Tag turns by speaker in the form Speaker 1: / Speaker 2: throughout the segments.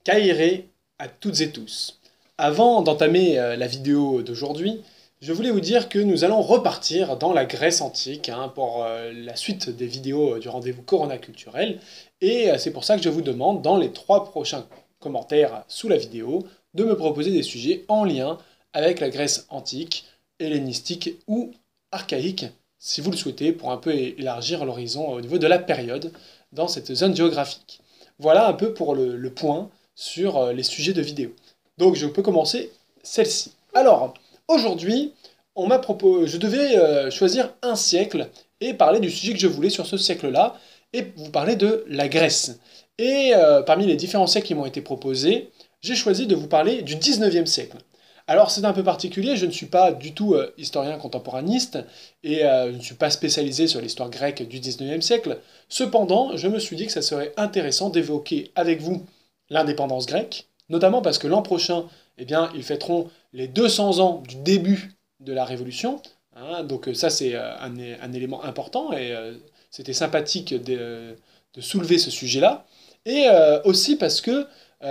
Speaker 1: Kairé à toutes et tous. Avant d'entamer la vidéo d'aujourd'hui, je voulais vous dire que nous allons repartir dans la Grèce antique pour la suite des vidéos du rendez-vous Corona culturel. Et c'est pour ça que je vous demande, dans les 3 prochains commentaires sous la vidéo, de me proposer des sujets en lien avec la Grèce antique, hellénistique ou archaïque, si vous le souhaitez, pour un peu élargir l'horizon au niveau de la période dans cette zone géographique. Voilà un peu pour le point sur les sujets de vidéo. Donc je peux commencer celle-ci. Alors, aujourd'hui, je devais choisir un siècle et parler du sujet que je voulais sur ce siècle-là, et vous parler de la Grèce. Et parmi les différents siècles qui m'ont été proposés, j'ai choisi de vous parler du 19e siècle. Alors c'est un peu particulier, je ne suis pas du tout historien contemporaniste, et je ne suis pas spécialisé sur l'histoire grecque du 19e siècle. Cependant, je me suis dit que ça serait intéressant d'évoquer avec vous l'indépendance grecque, notamment parce que l'an prochain, eh bien, ils fêteront les 200 ans du début de la Révolution. Donc ça, c'est un élément important, et c'était sympathique de soulever ce sujet-là. Et aussi parce que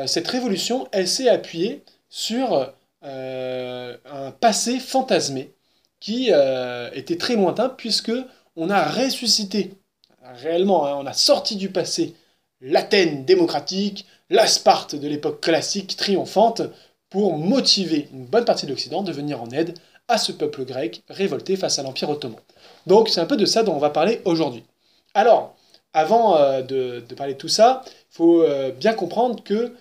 Speaker 1: cette révolution, elle s'est appuyée sur un passé fantasmé qui était très lointain, puisque on a ressuscité, réellement, on a sorti du passé l'Athènes démocratique, la Sparte de l'époque classique triomphante, pour motiver une bonne partie de l'Occident de venir en aide à ce peuple grec révolté face à l'Empire ottoman. Donc c'est un peu de ça dont on va parler aujourd'hui. Alors, avant de parler de tout ça, il faut bien comprendre que,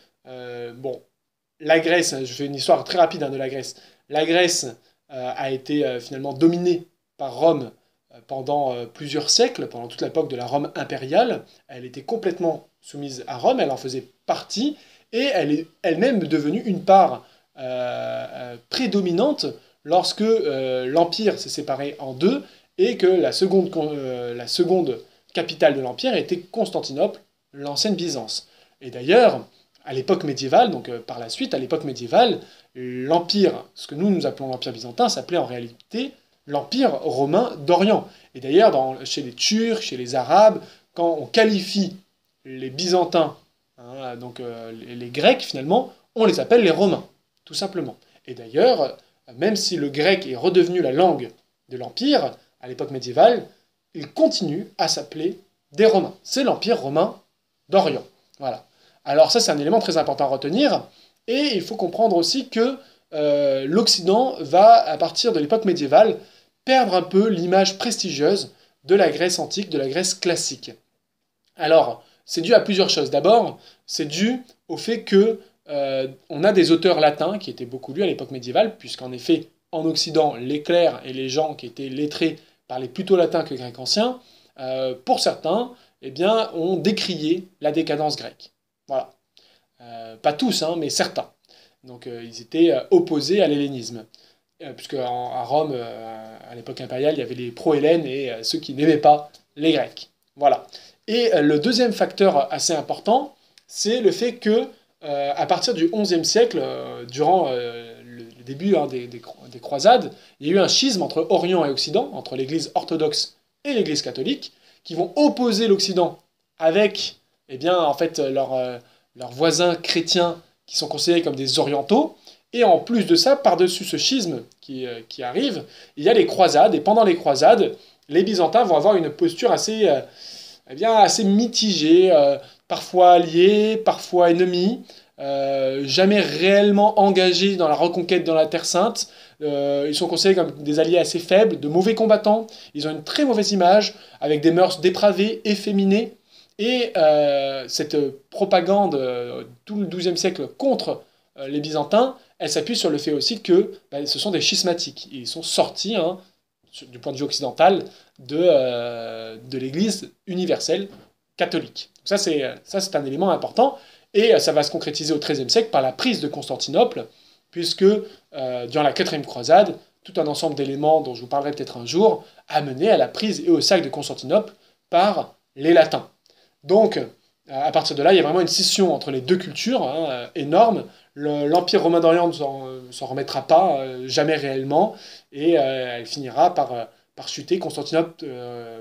Speaker 1: la Grèce, je fais une histoire très rapide de la Grèce, la Grèce a été finalement dominée par Rome pendant plusieurs siècles, pendant toute l'époque de la Rome impériale. Elle était complètement soumise à Rome, elle en faisait partie, et elle est elle-même devenue une part prédominante lorsque l'Empire s'est séparé en deux, et que la seconde capitale de l'Empire était Constantinople, l'ancienne Byzance. Et d'ailleurs, à l'époque médiévale, donc par la suite, à l'époque médiévale, l'Empire, ce que nous appelons l'Empire byzantin, s'appelait en réalité l'Empire romain d'Orient. Et d'ailleurs, chez les Turcs, chez les Arabes, quand on qualifie les Byzantins, donc les Grecs finalement, on les appelle les Romains, tout simplement. Et d'ailleurs, même si le grec est redevenu la langue de l'Empire, à l'époque médiévale, il continue à s'appeler des Romains. C'est l'Empire romain d'Orient. Voilà. Alors ça, c'est un élément très important à retenir, et il faut comprendre aussi que l'Occident va, à partir de l'époque médiévale, perdre un peu l'image prestigieuse de la Grèce antique, de la Grèce classique. Alors, c'est dû à plusieurs choses. D'abord, c'est dû au fait que on a des auteurs latins qui étaient beaucoup lus à l'époque médiévale, puisqu'en effet, en Occident, les clercs et les gens qui étaient lettrés parlaient plutôt latin que grec ancien. Pour certains, eh bien, ont décrié la décadence grecque. Voilà. Pas tous, mais certains. Donc ils étaient opposés à l'hellénisme. Puisque à Rome, à l'époque impériale, il y avait les pro-hellènes et ceux qui n'aimaient pas les Grecs. Voilà. Et le deuxième facteur assez important, c'est le fait que, à partir du XIe siècle, durant le début des croisades, il y a eu un schisme entre Orient et Occident, entre l'Église orthodoxe et l'Église catholique, qui vont opposer l'Occident avec, eh bien, en fait, leurs voisins chrétiens qui sont considérés comme des orientaux. Et en plus de ça, par-dessus ce schisme qui arrive, il y a les croisades. Et pendant les croisades, les Byzantins vont avoir une posture assez mitigée, parfois alliés, parfois ennemis, jamais réellement engagés dans la reconquête dans la Terre Sainte. Ils sont considérés comme des alliés assez faibles, de mauvais combattants. Ils ont une très mauvaise image, avec des mœurs dépravées, efféminées. Et cette propagande, tout le XIIe siècle, contre les Byzantins, elle s'appuie sur le fait aussi que ce sont des schismatiques. Ils sont sortis, du point de vue occidental, de l'Église universelle catholique. Donc ça, c'est un élément important. Et ça va se concrétiser au XIIIe siècle par la prise de Constantinople, puisque durant la 4e croisade, tout un ensemble d'éléments dont je vous parlerai peut-être un jour, a mené à la prise et au sac de Constantinople par les Latins. Donc, à partir de là, il y a vraiment une scission entre les deux cultures, énorme. L'Empire romain d'Orient ne s'en remettra pas, jamais réellement, et elle finira par chuter. Constantinople,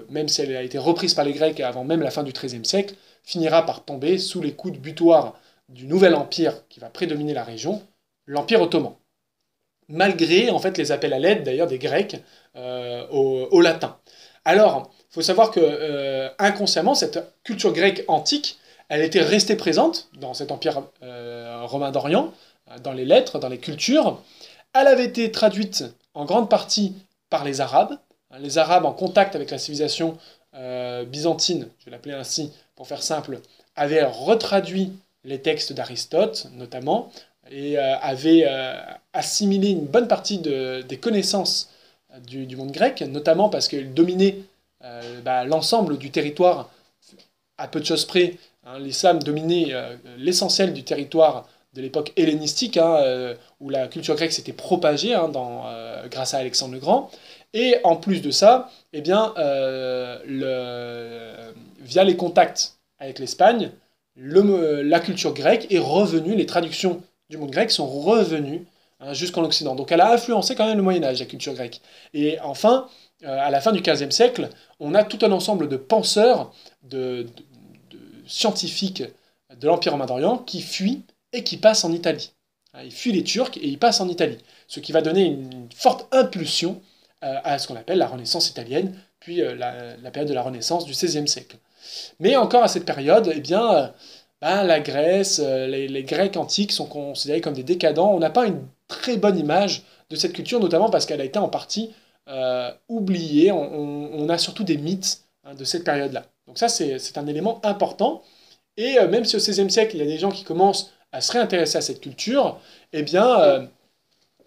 Speaker 1: même si elle a été reprise par les Grecs avant même la fin du XIIIe siècle, finira par tomber sous les coups de butoir du nouvel empire qui va prédominer la région, l'Empire ottoman. Malgré en fait les appels à l'aide d'ailleurs des Grecs au latin. Alors, il faut savoir que inconsciemment, cette culture grecque antique, elle était restée présente dans cet empire romain d'Orient, dans les lettres, dans les cultures. Elle avait été traduite en grande partie par les Arabes. Les Arabes en contact avec la civilisation byzantine, je vais l'appeler ainsi pour faire simple, avaient retraduit les textes d'Aristote notamment, et avaient assimilé une bonne partie des connaissances du monde grec, notamment parce qu'ils dominaient l'ensemble du territoire à peu de choses près. Hein, l'islam dominait l'essentiel du territoire de l'époque hellénistique, où la culture grecque s'était propagée grâce à Alexandre le Grand. Et en plus de ça, eh bien, via les contacts avec l'Espagne, la culture grecque est revenue, les traductions du monde grec sont revenues jusqu'en Occident. Donc elle a influencé quand même le Moyen-Âge, la culture grecque. Et enfin, à la fin du XVe siècle, on a tout un ensemble de penseurs, de scientifiques de l'Empire romain d'Orient qui fuient et qui passent en Italie. Ils fuient les Turcs et ils passent en Italie. Ce qui va donner une forte impulsion à ce qu'on appelle la Renaissance italienne, puis la période de la Renaissance du XVIe siècle. Mais encore à cette période, eh bien, la Grèce, les Grecs antiques sont considérés comme des décadents. On n'a pas une très bonne image de cette culture, notamment parce qu'elle a été en partie oubliée. On a surtout des mythes de cette période-là. Donc ça, c'est un élément important. Et même si au XVIe siècle, il y a des gens qui commencent à se réintéresser à cette culture, eh bien,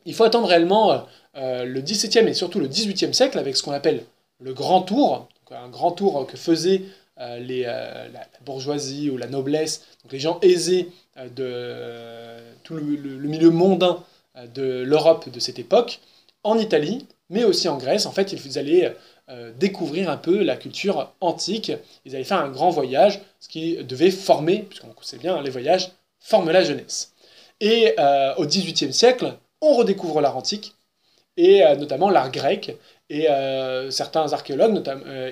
Speaker 1: il faut attendre réellement le XVIIe et surtout le XVIIIe siècle avec ce qu'on appelle le Grand Tour, donc un grand tour que faisaient la bourgeoisie ou la noblesse, donc les gens aisés de tout le milieu mondain de l'Europe de cette époque, en Italie, mais aussi en Grèce. En fait, ils allaient découvrir un peu la culture antique. Ils allaient faire un grand voyage, ce qui devait former, puisqu'on sait bien, les voyages forment la jeunesse. Et au XVIIIe siècle, on redécouvre l'art antique, et notamment l'art grec. Et certains archéologues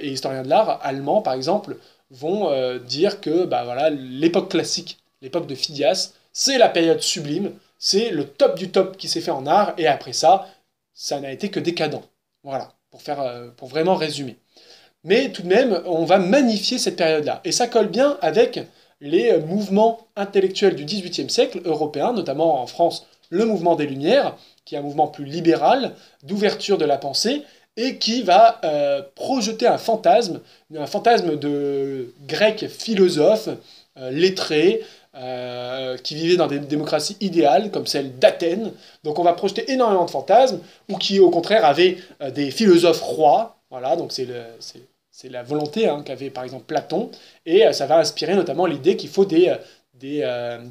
Speaker 1: et historiens de l'art allemands, par exemple, vont dire que l'époque classique, l'époque de Phidias, c'est la période sublime, c'est le top du top qui s'est fait en art, et après ça, ça n'a été que décadent. Voilà, pour vraiment résumer. Mais tout de même, on va magnifier cette période-là. Et ça colle bien avec les mouvements intellectuels du XVIIIe siècle européens, notamment en France, le mouvement des Lumières, qui est un mouvement plus libéral, d'ouverture de la pensée, et qui va projeter un fantasme de Grecs philosophes, lettrés, qui vivaient dans des démocraties idéales, comme celle d'Athènes. Donc on va projeter énormément de fantasmes, ou qui au contraire avaient des philosophes rois. Voilà, donc c'est la volonté qu'avait par exemple Platon, et ça va inspirer notamment l'idée qu'il faut des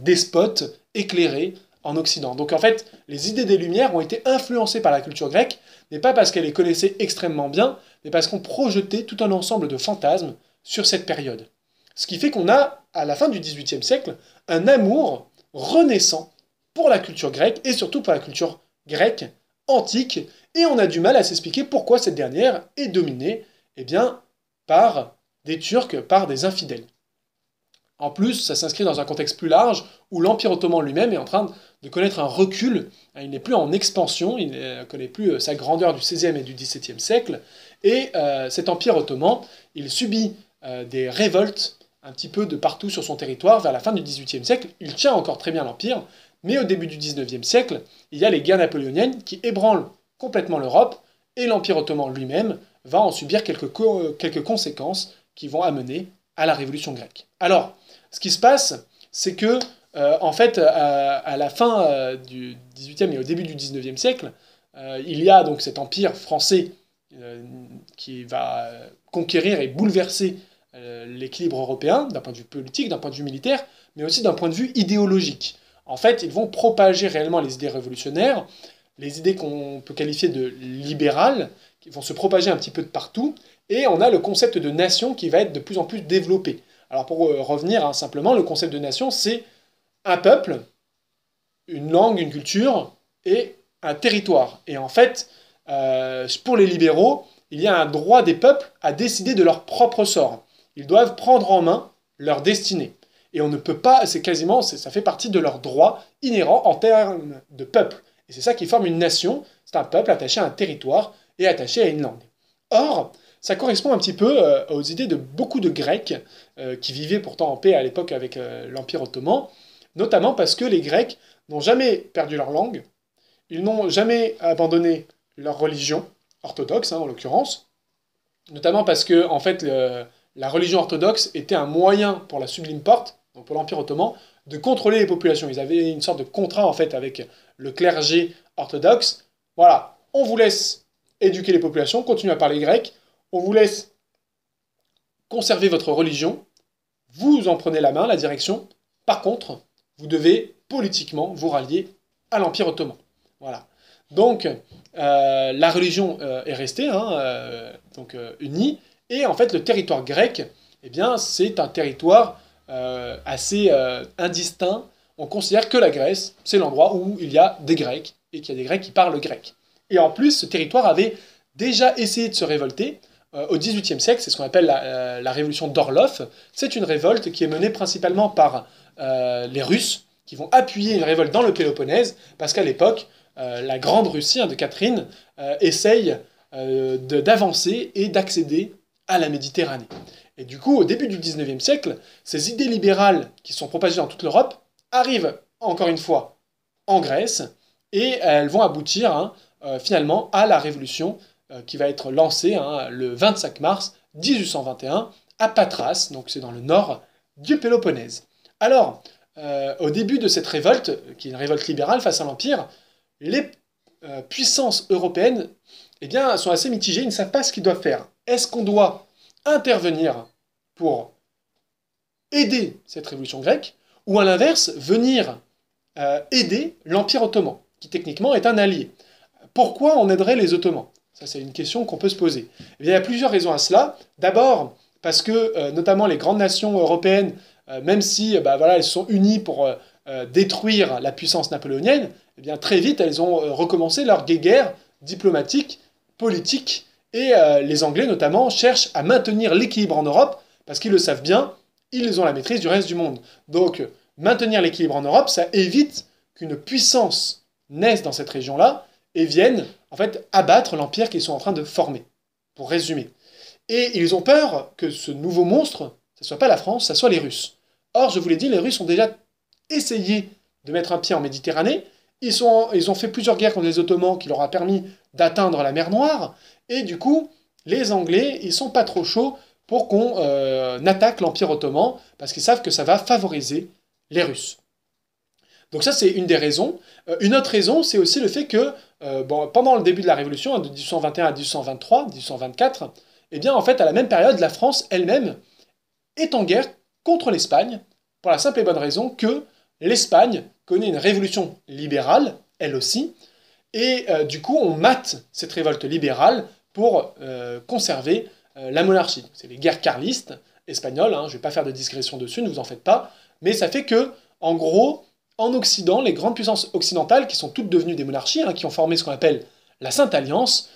Speaker 1: despotes éclairés en Occident. Donc en fait, les idées des Lumières ont été influencées par la culture grecque, mais pas parce qu'elle les connaissait extrêmement bien, mais parce qu'on projetait tout un ensemble de fantasmes sur cette période. Ce qui fait qu'on a, à la fin du XVIIIe siècle, un amour renaissant pour la culture grecque, et surtout pour la culture grecque antique, et on a du mal à s'expliquer pourquoi cette dernière est dominée par des Turcs, par des infidèles. En plus, ça s'inscrit dans un contexte plus large, où l'Empire ottoman lui-même est en train de connaître un recul. Il n'est plus en expansion, il ne connaît plus sa grandeur du XVIe et du XVIIe siècle, et cet Empire ottoman, il subit des révoltes un petit peu de partout sur son territoire vers la fin du XVIIIe siècle. Il tient encore très bien l'Empire, mais au début du XIXe siècle, il y a les guerres napoléoniennes qui ébranlent complètement l'Europe, et l'Empire ottoman lui-même va en subir quelques conséquences qui vont amener à la révolution grecque. Alors, ce qui se passe, c'est que, en fait, à la fin du XVIIIe et au début du XIXe siècle, il y a donc cet empire français qui va conquérir et bouleverser l'équilibre européen, d'un point de vue politique, d'un point de vue militaire, mais aussi d'un point de vue idéologique. En fait, ils vont propager réellement les idées révolutionnaires, les idées qu'on peut qualifier de libérales, qui vont se propager un petit peu de partout, et on a le concept de nation qui va être de plus en plus développé. Alors pour revenir simplement, le concept de nation, c'est un peuple, une langue, une culture et un territoire. Et en fait, pour les libéraux, il y a un droit des peuples à décider de leur propre sort. Ils doivent prendre en main leur destinée. Et on ne peut pas, ça fait partie de leurs droits inhérents en termes de peuple. Et c'est ça qui forme une nation, c'est un peuple attaché à un territoire et attaché à une langue. Or, ça correspond un petit peu aux idées de beaucoup de Grecs, qui vivaient pourtant en paix à l'époque avec l'Empire ottoman, notamment parce que les Grecs n'ont jamais perdu leur langue, ils n'ont jamais abandonné leur religion, orthodoxe en l'occurrence, notamment parce que en fait, la religion orthodoxe était un moyen pour la Sublime Porte, donc pour l'Empire ottoman, de contrôler les populations. Ils avaient une sorte de contrat en fait avec le clergé orthodoxe. Voilà, on vous laisse éduquer les populations, continuer à parler grec, on vous laisse conserver votre religion, vous en prenez la main, la direction. Par contre, vous devez politiquement vous rallier à l'Empire ottoman. Voilà. Donc, la religion est restée unie, et en fait, le territoire grec, eh bien, c'est un territoire assez indistinct. On considère que la Grèce, c'est l'endroit où il y a des Grecs, et qu'il y a des Grecs qui parlent grec. Et en plus, ce territoire avait déjà essayé de se révolter au XVIIIe siècle, c'est ce qu'on appelle la révolution d'Orlov. C'est une révolte qui est menée principalement par les Russes, qui vont appuyer une révolte dans le Péloponnèse, parce qu'à l'époque, la grande Russie de Catherine essaye d'avancer et d'accéder à la Méditerranée. Et du coup, au début du XIXe siècle, ces idées libérales qui sont propagées dans toute l'Europe arrivent, encore une fois, en Grèce, et elles vont aboutir finalement à la révolution qui va être lancée le 25 mars 1821 à Patras, donc c'est dans le nord du Péloponnèse. Alors, au début de cette révolte, qui est une révolte libérale face à l'Empire, les puissances européennes sont assez mitigées, ils ne savent pas ce qu'ils doivent faire. Est-ce qu'on doit intervenir pour aider cette révolution grecque, ou à l'inverse, venir aider l'Empire ottoman, qui techniquement est un allié? Pourquoi on aiderait les Ottomans? Ça, c'est une question qu'on peut se poser. Il y a plusieurs raisons à cela. D'abord, parce que notamment les grandes nations européennes, même si elles sont unies pour détruire la puissance napoléonienne, très vite, elles ont recommencé leur guéguerre diplomatique, politique, et les Anglais, notamment, cherchent à maintenir l'équilibre en Europe, parce qu'ils le savent bien, ils ont la maîtrise du reste du monde. Donc, maintenir l'équilibre en Europe, ça évite qu'une puissance naisse dans cette région-là, et viennent, en fait, abattre l'empire qu'ils sont en train de former, pour résumer. Et ils ont peur que ce nouveau monstre, ce ne soit pas la France, ce soit les Russes. Or, je vous l'ai dit, les Russes ont déjà essayé de mettre un pied en Méditerranée. Ils ont fait plusieurs guerres contre les Ottomans qui leur a permis d'atteindre la mer Noire. Et du coup, les Anglais, ils sont pas trop chauds pour qu'on attaque l'Empire ottoman, parce qu'ils savent que ça va favoriser les Russes. Donc ça, c'est une des raisons. Une autre raison, c'est aussi le fait que pendant le début de la Révolution, de 1821 à 1823, 1824, en fait, à la même période, la France elle-même est en guerre contre l'Espagne, pour la simple et bonne raison que l'Espagne connaît une révolution libérale, elle aussi, et du coup, on mate cette révolte libérale pour conserver la monarchie. C'est les guerres carlistes espagnoles, je ne vais pas faire de digression dessus, ne vous en faites pas, mais ça fait que, en gros, en Occident, les grandes puissances occidentales, qui sont toutes devenues des monarchies, qui ont formé ce qu'on appelle la Sainte Alliance,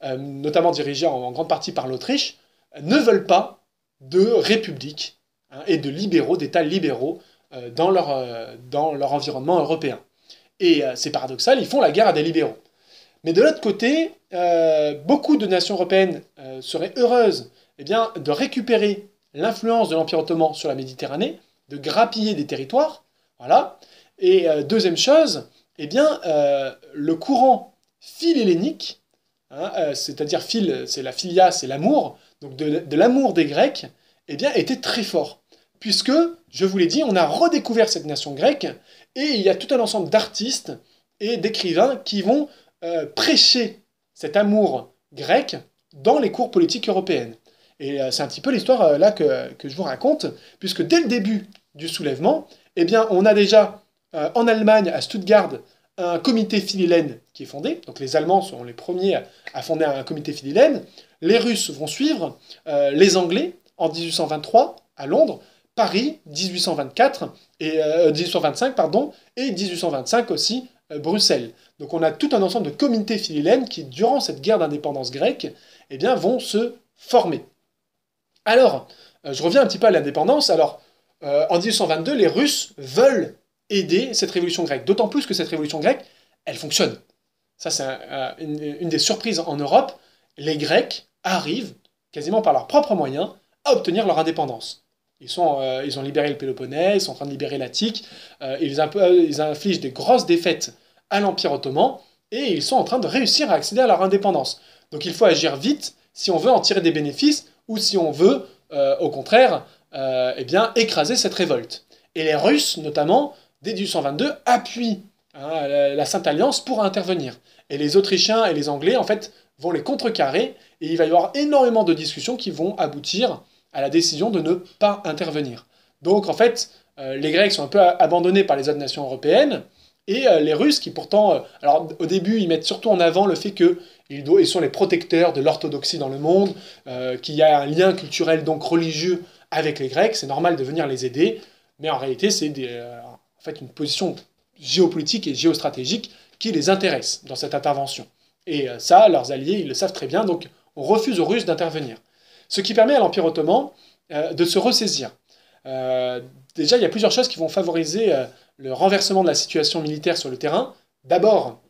Speaker 1: notamment dirigées en grande partie par l'Autriche, ne veulent pas de république et de libéraux, d'États libéraux dans leur environnement européen. Et c'est paradoxal, ils font la guerre à des libéraux. Mais de l'autre côté, beaucoup de nations européennes seraient heureuses de récupérer l'influence de l'Empire ottoman sur la Méditerranée, de grappiller des territoires, voilà. Et deuxième chose, le courant philhellénique, c'est-à-dire c'est la philia, c'est l'amour, donc de l'amour des Grecs, était très fort. Puisque, je vous l'ai dit, on a redécouvert cette nation grecque, et il y a tout un ensemble d'artistes et d'écrivains qui vont prêcher cet amour grec dans les cours politiques européennes. Et c'est un petit peu l'histoire là que je vous raconte, puisque dès le début du soulèvement, on a déjà en Allemagne, à Stuttgart, un comité philhellène qui est fondé. Donc les Allemands sont les premiers à fonder un comité philhellène. Les Russes vont suivre, les Anglais en 1823 à Londres, Paris 1824 et 1825 pardon, et 1825 aussi Bruxelles. Donc on a tout un ensemble de comités philhellènes qui, durant cette guerre d'indépendance grecque, vont se former. Alors, je reviens un petit peu à l'indépendance. Alors, en 1822, les Russes veulent aider cette révolution grecque. D'autant plus que cette révolution grecque, elle fonctionne. Ça, c'est une des surprises en Europe. Les Grecs arrivent, quasiment par leurs propres moyens, à obtenir leur indépendance. Ils ont libéré le Péloponnèse, ils sont en train de libérer l'Attique, ils infligent des grosses défaites à l'Empire ottoman, et ils sont en train de réussir à accéder à leur indépendance. Donc il faut agir vite si on veut en tirer des bénéfices, ou si on veut, au contraire, eh bien, écraser cette révolte. Et les Russes, notamment, dès 1822, appuient la Sainte Alliance pour intervenir. Et les Autrichiens et les Anglais, en fait, vont les contrecarrer, et il va y avoir énormément de discussions qui vont aboutir à la décision de ne pas intervenir. Donc, en fait, les Grecs sont un peu abandonnés par les autres nations européennes, et les Russes, qui pourtant, alors au début, ils mettent surtout en avant le fait qu'ils sont les protecteurs de l'orthodoxie dans le monde, qu'il y a un lien culturel, donc religieux, avec les Grecs, c'est normal de venir les aider, mais en réalité, c'est en fait une position géopolitique et géostratégique qui les intéresse dans cette intervention. Et ça, leurs alliés, ils le savent très bien, donc on refuse aux Russes d'intervenir. Ce qui permet à l'Empire ottoman de se ressaisir. Déjà, il y a plusieurs choses qui vont favoriser le renversement de la situation militaire sur le terrain. D'abord,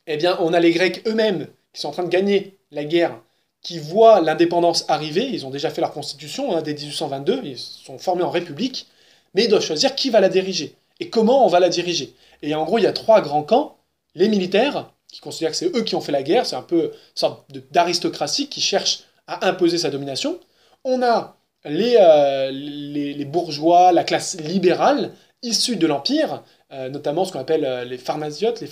Speaker 1: eh bien, on a les Grecs eux-mêmes qui sont en train de gagner la guerre, qui voient l'indépendance arriver. Ils ont déjà fait leur constitution dès 1822, ils sont formés en république, mais ils doivent choisir qui va la diriger et comment on va la diriger. Et en gros, il y a trois grands camps. Les militaires, qui considèrent que c'est eux qui ont fait la guerre, c'est un peu une sorte d'aristocratie qui cherche à imposer sa domination. On a les bourgeois, la classe libérale, issue de l'Empire, notamment ce qu'on appelle les pharmaciotes,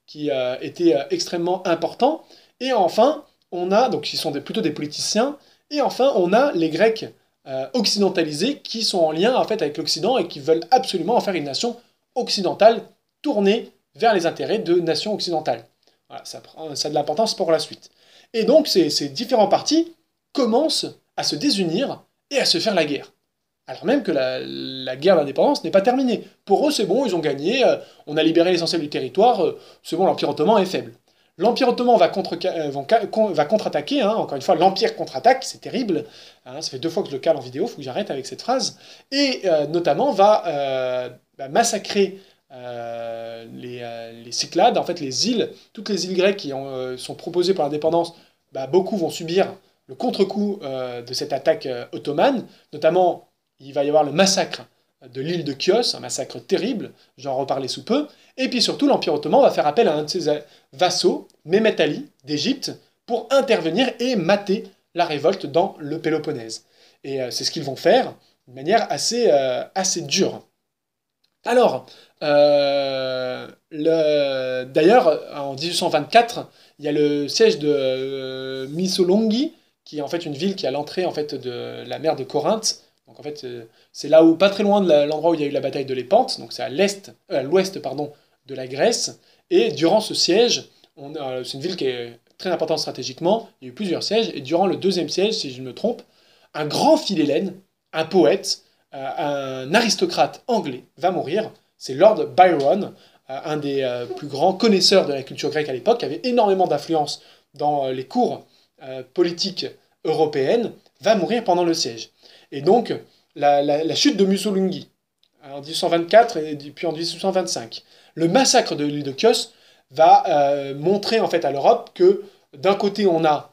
Speaker 1: qui étaient extrêmement importants. Et enfin, on a, donc qui sont plutôt des politiciens, et enfin, on a les Grecs occidentalisés qui sont en lien en fait, avec l'Occident et qui veulent absolument en faire une nation occidentale tournée vers les intérêts de nations occidentales. Voilà, ça a de l'importance pour la suite. Et donc, ces différents partis commencent à se désunir et à se faire la guerre. Alors même que la guerre d'indépendance n'est pas terminée. Pour eux, c'est bon, ils ont gagné, on a libéré l'essentiel du territoire, c'est bon, l'Empire ottoman est faible. L'Empire ottoman va contre-attaquer, encore une fois, l'Empire contre-attaque, c'est terrible, ça fait 2 fois que je le cale en vidéo, il faut que j'arrête avec cette phrase, et notamment va massacrer les Cyclades, en fait les îles, toutes les îles grecques qui sont proposées pour l'indépendance, beaucoup vont subir le contre-coup de cette attaque ottomane, notamment il va y avoir le massacre de l'île de Chios, un massacre terrible, j'en reparlerai sous peu, et puis surtout l'Empire ottoman va faire appel à un de ses vassaux, Mehmet Ali, d'Égypte, pour intervenir et mater la révolte dans le Péloponnèse. Et c'est ce qu'ils vont faire de manière assez dure. Alors, d'ailleurs, en 1824, il y a le siège de Missolonghi, qui est en fait une ville qui est à l'entrée en fait, de la mer de Corinthe. Donc en fait, c'est là où, pas très loin de l'endroit où il y a eu la bataille de Lépante, donc c'est à l'ouest de la Grèce. Et durant ce siège, c'est une ville qui est très importante stratégiquement, il y a eu plusieurs sièges, et durant le deuxième siège, si je ne me trompe, un grand philhellène, un poète, un aristocrate anglais va mourir, c'est Lord Byron, un des plus grands connaisseurs de la culture grecque à l'époque, qui avait énormément d'influence dans les cours politiques européennes, va mourir pendant le siège. Et donc, la chute de Mussolini, en 1824 et puis en 1825, le massacre de l'île de Chios va montrer en fait à l'Europe que d'un côté on a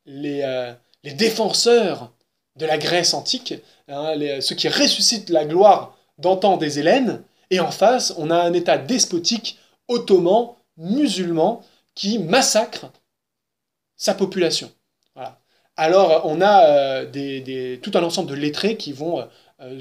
Speaker 1: les défenseurs de la Grèce antique, ceux qui ressuscitent la gloire d'antan des Hellènes, et en face on a un État despotique ottoman, musulman, qui massacre sa population. Voilà. Alors on a tout un ensemble de lettrés qui vont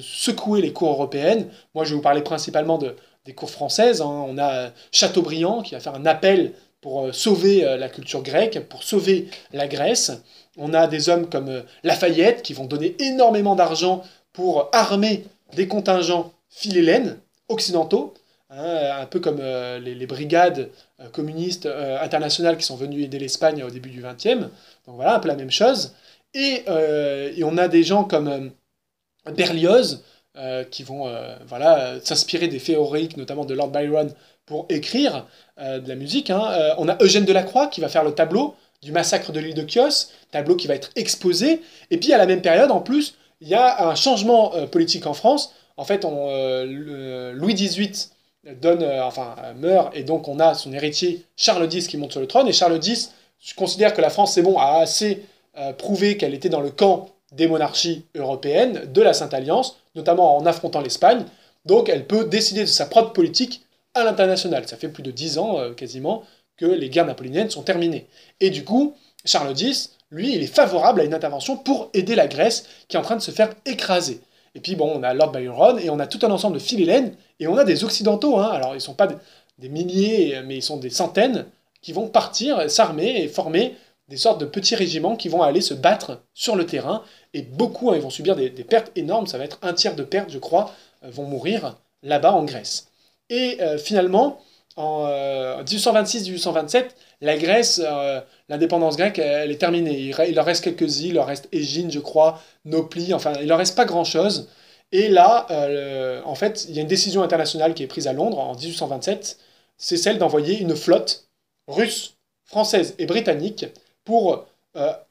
Speaker 1: secouer les cours européennes. Moi je vais vous parler principalement des cours françaises. On a Chateaubriand qui va faire un appel pour sauver la culture grecque, pour sauver la Grèce. On a des hommes comme Lafayette qui vont donner énormément d'argent pour armer des contingents philhellènes occidentaux, un peu comme les brigades communistes internationales qui sont venues aider l'Espagne au début du XXe. Donc voilà, un peu la même chose. Et on a des gens comme Berlioz qui vont s'inspirer des faits héroïques, notamment de Lord Byron, pour écrire de la musique. On a Eugène Delacroix qui va faire le tableau du massacre de l'île de Chios, tableau qui va être exposé. Et puis à la même période, en plus, il y a un changement politique en France. En fait, Louis XVIII meurt, et donc on a son héritier Charles X qui monte sur le trône, et Charles X considère que la France, c'est bon, a assez prouvé qu'elle était dans le camp des monarchies européennes, de la Sainte Alliance, notamment en affrontant l'Espagne, donc elle peut décider de sa propre politique à l'international. Ça fait plus de 10 ans, quasiment, que les guerres napoléoniennes sont terminées. Et du coup, Charles X, lui, il est favorable à une intervention pour aider la Grèce, qui est en train de se faire écraser. Et puis bon, on a Lord Byron, et on a tout un ensemble de philhellènes, et on a des occidentaux, hein. Alors ils ne sont pas des milliers, mais ils sont des centaines, qui vont partir, s'armer et former des sortes de petits régiments qui vont aller se battre sur le terrain, et beaucoup, hein, ils vont subir des pertes énormes, ça va être un tiers de pertes, je crois, vont mourir là-bas en Grèce. Et finalement, en 1826-1827, la Grèce, l'indépendance grecque, elle est terminée. Il leur reste quelques îles, il leur reste Égine, je crois, Nauplie, enfin, il leur reste pas grand-chose. Et là, en fait, il y a une décision internationale qui est prise à Londres en 1827, c'est celle d'envoyer une flotte russe, française et britannique pour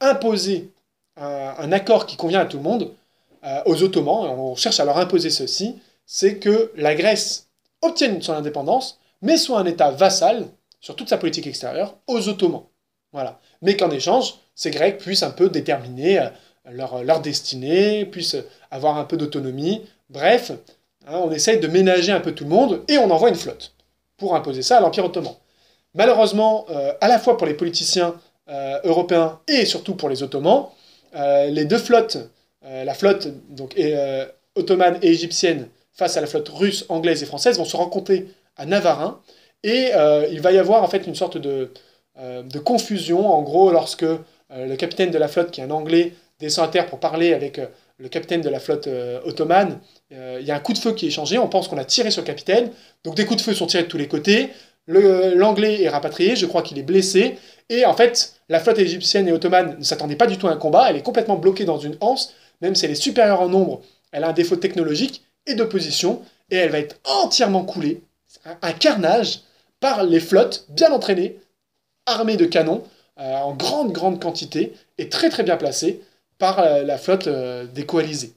Speaker 1: imposer un accord qui convient à tout le monde aux Ottomans. On cherche à leur imposer ceci, c'est que la Grèce obtienne son indépendance, mais soit un État vassal sur toute sa politique extérieure aux Ottomans. Voilà. Mais qu'en échange, ces Grecs puissent un peu déterminer leur destinée, puissent avoir un peu d'autonomie. Bref, hein, on essaye de ménager un peu tout le monde et on envoie une flotte pour imposer ça à l'Empire ottoman. Malheureusement, à la fois pour les politiciens européens et surtout pour les Ottomans, les deux flottes, la flotte donc, ottomane et égyptienne face à la flotte russe, anglaise et française, vont se rencontrer à Navarin, et il va y avoir en fait une sorte de confusion, en gros, lorsque le capitaine de la flotte, qui est un Anglais, descend à terre pour parler avec le capitaine de la flotte ottomane. Il y a un coup de feu qui est échangé, on pense qu'on a tiré sur le capitaine, donc des coups de feu sont tirés de tous les côtés, l'Anglais est rapatrié, je crois qu'il est blessé, et en fait, la flotte égyptienne et ottomane ne s'attendait pas du tout à un combat, elle est complètement bloquée dans une anse, même si elle est supérieure en nombre, elle a un défaut technologique et de position, et elle va être entièrement coulée, un carnage, par les flottes bien entraînées, armées de canons, en grande quantité, et très très bien placées, par la flotte des coalisés.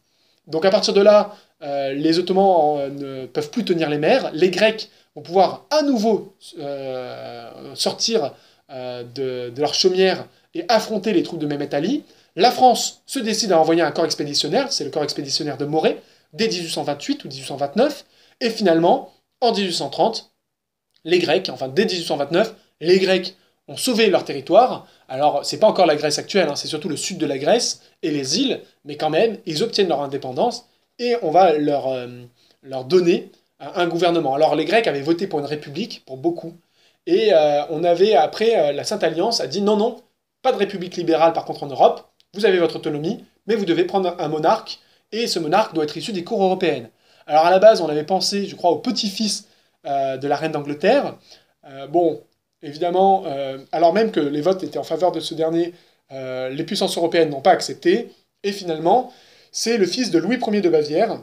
Speaker 1: Donc à partir de là, les Ottomans ne peuvent plus tenir les mers, les Grecs vont pouvoir à nouveau sortir de leur chaumière et affronter les troupes de Mehmet Ali. La France se décide à envoyer un corps expéditionnaire, c'est le corps expéditionnaire de Morée, dès 1828 ou 1829, et finalement, en 1830, les Grecs, enfin dès 1829, les Grecs ont sauvé leur territoire. Alors, c'est pas encore la Grèce actuelle, hein, c'est surtout le sud de la Grèce et les îles, mais quand même, ils obtiennent leur indépendance et on va leur donner un gouvernement. Alors, les Grecs avaient voté pour une république, pour beaucoup, et on avait, après, la Sainte Alliance a dit non, non, pas de république libérale par contre en Europe, vous avez votre autonomie, mais vous devez prendre un monarque, et ce monarque doit être issu des cours européennes. Alors, à la base, on avait pensé, je crois, au petit-fils de la reine d'Angleterre. Bon, évidemment, alors même que les votes étaient en faveur de ce dernier, les puissances européennes n'ont pas accepté, et finalement, c'est le fils de Louis Ier de Bavière,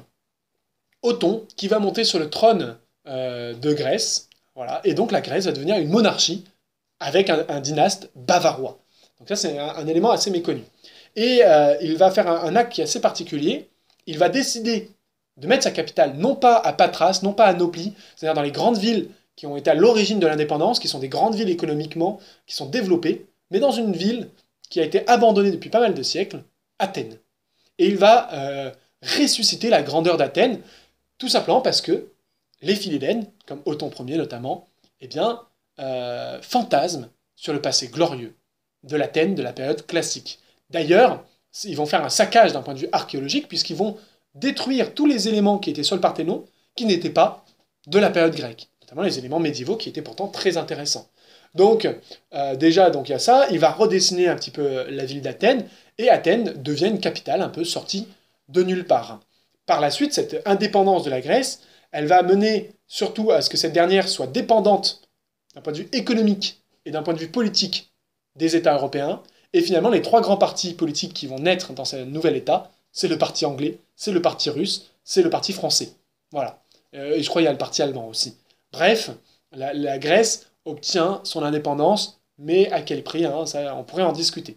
Speaker 1: Othon, qui va monter sur le trône de Grèce, voilà, et donc la Grèce va devenir une monarchie avec un dynaste bavarois. Donc ça, c'est un élément assez méconnu. Et il va faire un acte qui est assez particulier, il va décider de mettre sa capitale non pas à Patras, non pas à Nauplie, c'est-à-dire dans les grandes villes qui ont été à l'origine de l'indépendance, qui sont des grandes villes économiquement, qui sont développées, mais dans une ville qui a été abandonnée depuis pas mal de siècles, Athènes. Et il va ressusciter la grandeur d'Athènes, tout simplement parce que les Philhellènes, comme Othon Ier notamment, eh bien, fantasment sur le passé glorieux de l'Athènes de la période classique. D'ailleurs, ils vont faire un saccage d'un point de vue archéologique, puisqu'ils vont détruire tous les éléments qui étaient sur le Parthénon, qui n'étaient pas de la période grecque, notamment les éléments médiévaux qui étaient pourtant très intéressants. Donc, déjà, donc, il y a ça, il va redessiner un petit peu la ville d'Athènes, et Athènes devient une capitale un peu sortie de nulle part. Par la suite, cette indépendance de la Grèce, elle va mener surtout à ce que cette dernière soit dépendante d'un point de vue économique et d'un point de vue politique des États européens, et finalement, les trois grands partis politiques qui vont naître dans ce nouvel État, c'est le parti anglais, c'est le parti russe, c'est le parti français. Voilà. Et je crois qu'il y a le parti allemand aussi. Bref, la Grèce obtient son indépendance, mais à quel prix, hein, ça, on pourrait en discuter.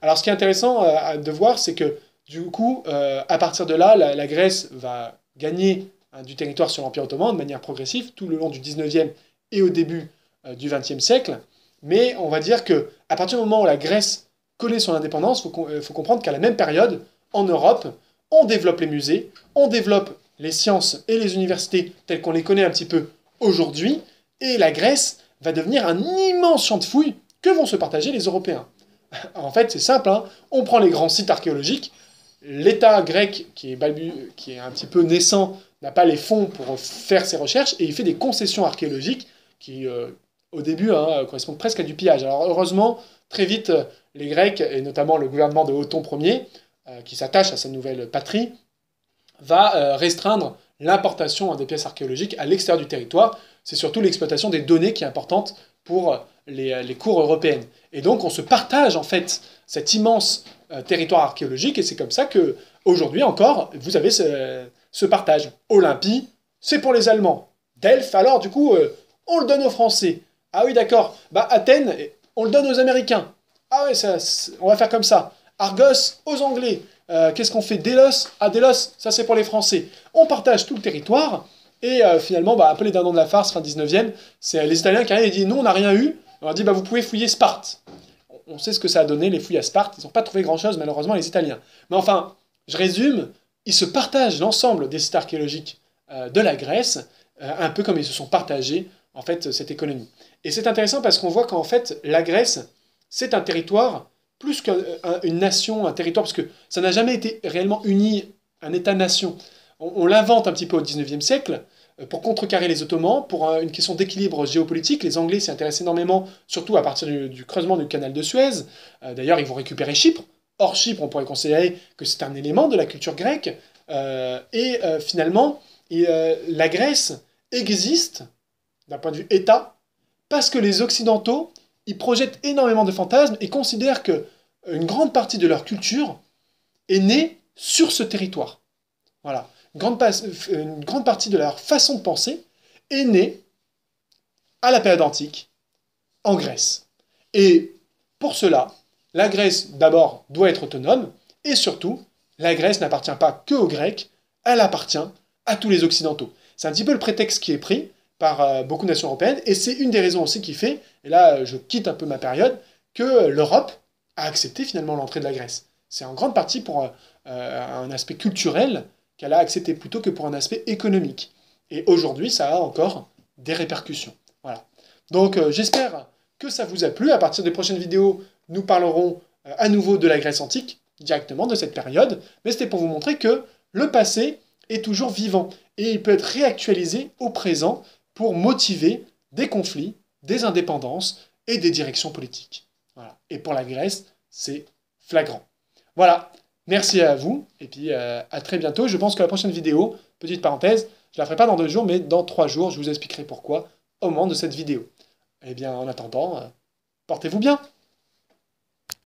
Speaker 1: Alors ce qui est intéressant de voir, c'est que Du coup, à partir de là, la Grèce va gagner du territoire sur l'Empire ottoman de manière progressive, tout le long du 19e et au début du 20e siècle. Mais on va dire que à partir du moment où la Grèce connaît son indépendance, il faut comprendre qu'à la même période, en Europe, on développe les musées, on développe les sciences et les universités telles qu'on les connaît un petit peu aujourd'hui, et la Grèce va devenir un immense champ de fouilles que vont se partager les Européens. En fait, c'est simple, hein, on prend les grands sites archéologiques, l'État grec, qui est un petit peu naissant, n'a pas les fonds pour faire ses recherches, et il fait des concessions archéologiques qui, au début, hein, correspondent presque à du pillage. Alors heureusement, très vite, les Grecs, et notamment le gouvernement de Othon Ier, qui s'attache à sa nouvelle patrie, va restreindre l'importation des pièces archéologiques à l'extérieur du territoire. C'est surtout l'exploitation des données qui est importante pour les cours européennes. Et donc on se partage en fait cet immense territoire archéologique, et c'est comme ça que aujourd'hui encore, vous avez ce partage. Olympie, c'est pour les Allemands. Delphes, alors du coup, on le donne aux Français. Ah oui, d'accord. Bah Athènes, on le donne aux Américains. Ah oui, on va faire comme ça. Argos, aux Anglais. Qu'est-ce qu'on fait? Délos, ah Délos, ça c'est pour les Français. On partage tout le territoire, et finalement, bah, un peu les dindons de la farce, fin 19e, c'est les Italiens qui arrivent et disent, nous on n'a rien eu. On leur dit, bah, vous pouvez fouiller Sparte. On sait ce que ça a donné, les fouilles à Sparte. Ils n'ont pas trouvé grand-chose, malheureusement, les Italiens. Mais enfin, je résume, ils se partagent l'ensemble des sites archéologiques de la Grèce, un peu comme ils se sont partagés, en fait, cette économie. Et c'est intéressant parce qu'on voit qu'en fait, la Grèce, c'est un territoire, plus qu'une nation, un territoire, parce que ça n'a jamais été réellement uni, un État-nation. On l'invente un petit peu au 19e siècle, pour contrecarrer les Ottomans, pour une question d'équilibre géopolitique. Les Anglais s'y intéressent énormément, surtout à partir du creusement du canal de Suez. D'ailleurs, ils vont récupérer Chypre. Or, Chypre, on pourrait considérer que c'est un élément de la culture grecque. Finalement, la Grèce existe, d'un point de vue État, parce que les Occidentaux, ils projettent énormément de fantasmes et considèrent qu'une grande partie de leur culture est née sur ce territoire. Voilà. Une grande partie de leur façon de penser est née à la période antique, en Grèce. Et pour cela, la Grèce, d'abord, doit être autonome, et surtout, la Grèce n'appartient pas que aux Grecs, elle appartient à tous les Occidentaux. C'est un petit peu le prétexte qui est pris par beaucoup de nations européennes, et c'est une des raisons aussi qui fait, et là je quitte un peu ma période, que l'Europe a accepté finalement l'entrée de la Grèce. C'est en grande partie pour un aspect culturel qu'elle a accepté plutôt que pour un aspect économique. Et aujourd'hui, ça a encore des répercussions. Voilà. Donc j'espère que ça vous a plu. À partir des prochaines vidéos, nous parlerons à nouveau de la Grèce antique, directement de cette période, mais c'était pour vous montrer que le passé est toujours vivant, et il peut être réactualisé au présent pour motiver des conflits, des indépendances et des directions politiques. Voilà. Et pour la Grèce, c'est flagrant. Voilà. Merci à vous, et puis à très bientôt. Je pense que la prochaine vidéo, petite parenthèse, je la ferai pas dans 2 jours, mais dans 3 jours, je vous expliquerai pourquoi au moment de cette vidéo. Eh bien, en attendant, portez-vous bien.